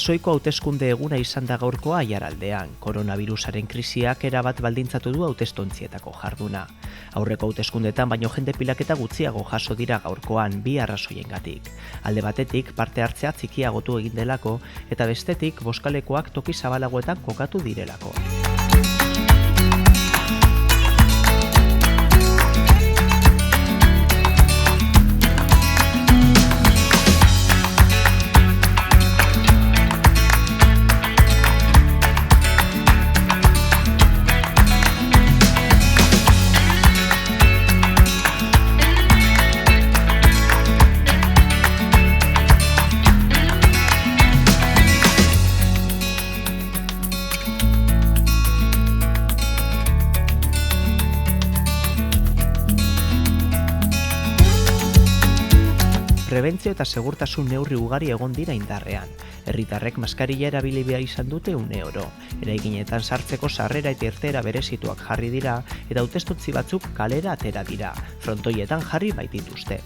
Ezoiko hauteskunde eguna izan da gaurkoa Aiaraldean. Koronavirusaren krisiak erabat baldintzatu du hautestontzietako jarduna. Aurreko hauteskundetan baino jende pilaketa gutxiago jaso dira gaurkoan bi arrazoiengatik. Alde batetik parte hartzea txikiagotu egin delako eta bestetik bozkalekoak toki zabalagoetan kokatu direlako. Prebentzio eta segurtasun neurri ugari egon dira indarrean. Herritarrek maskarilla erabili behar izan dute oro. Eraikinetan sartzeko sarrera eta irteera berezituak jarri dira eta hautestontzi batzuk kalera atera dira. Frontoietan jarri baitituzte.